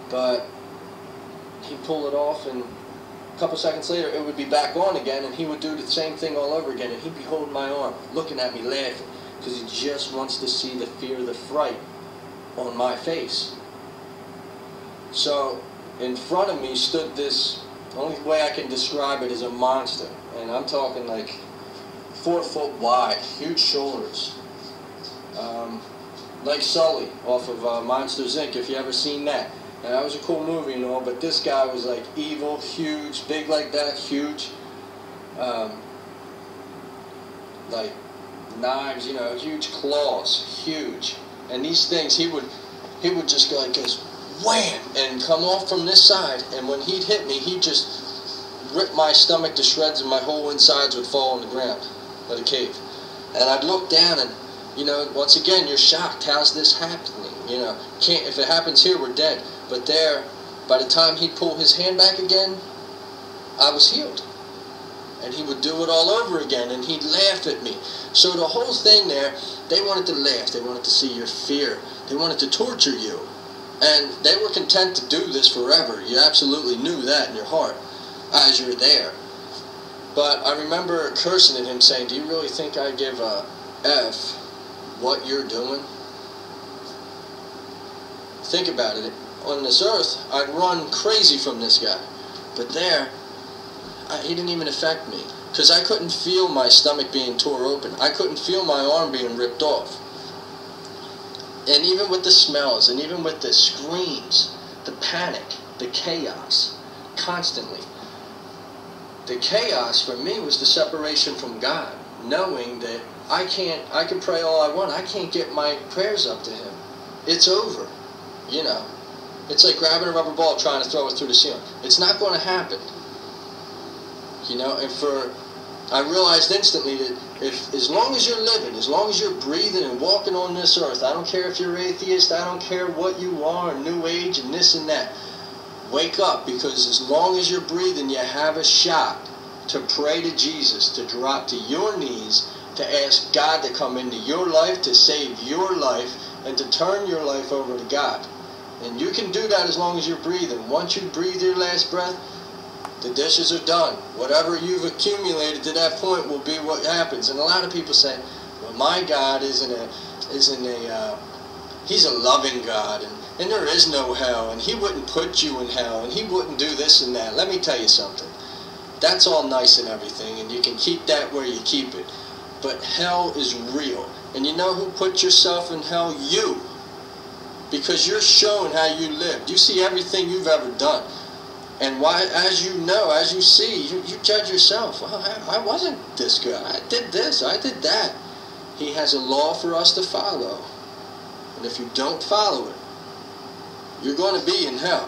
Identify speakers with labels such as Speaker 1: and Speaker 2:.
Speaker 1: But he'd pull it off, and a couple seconds later it would be back on again, and he would do the same thing all over again, and he'd be holding my arm, looking at me, laughing, because he just wants to see the fear, the fright on my face. So in front of me stood this, the only way I can describe it is a monster, and I'm talking like 4 foot wide, huge shoulders, like Sully off of Monsters Inc., if you ever seen that. And that was a cool movie and all, but this guy was like evil, huge, big like that, huge, like knives, you know, huge claws, huge. And these things, he would just go like this, wham, and come off from this side, and when he'd hit me, he'd just rip my stomach to shreds, and my whole insides would fall on the ground of the cave. And I'd look down, and you know, once again, you're shocked. How's this happening? You know, if it happens here, we're dead. But there, by the time he'd pull his hand back again, I was healed. And he would do it all over again, and he'd laugh at me. So the whole thing there, they wanted to laugh. They wanted to see your fear. They wanted to torture you. And they were content to do this forever. You absolutely knew that in your heart as you're there. But I remember cursing at him, saying, do you really think I give a F what you're doing? Think about it. On this earth, I'd run crazy from this guy. But there, he didn't even affect me. Because I couldn't feel my stomach being tore open. I couldn't feel my arm being ripped off. And even with the smells, and even with the screams, the panic, the chaos, constantly. The chaos for me was the separation from God. Knowing that I can pray all I want. I can't get my prayers up to Him. It's over. You know. It's like grabbing a rubber ball trying to throw it through the ceiling. It's not going to happen. You know, and I realized instantly that as long as you're living, as long as you're breathing and walking on this earth, I don't care if you're atheist, I don't care what you are, New Age and this and that, wake up, because as long as you're breathing, you have a shot to pray to Jesus, to drop to your knees, to ask God to come into your life, to save your life, and to turn your life over to God. And you can do that as long as you're breathing. Once you breathe your last breath, the dishes are done. Whatever you've accumulated to that point will be what happens. And a lot of people say, well, my God he's a loving God, and there is no hell, and He wouldn't put you in hell, and He wouldn't do this and that. Let me tell you something. That's all nice and everything, and you can keep that where you keep it. But hell is real. And you know who put yourself in hell? You. Because you're shown how you lived. You see everything you've ever done. And why, as you know, as you see, you judge yourself. Well, I wasn't this good. I did this. I did that. He has a law for us to follow. And if you don't follow it, you're going to be in hell.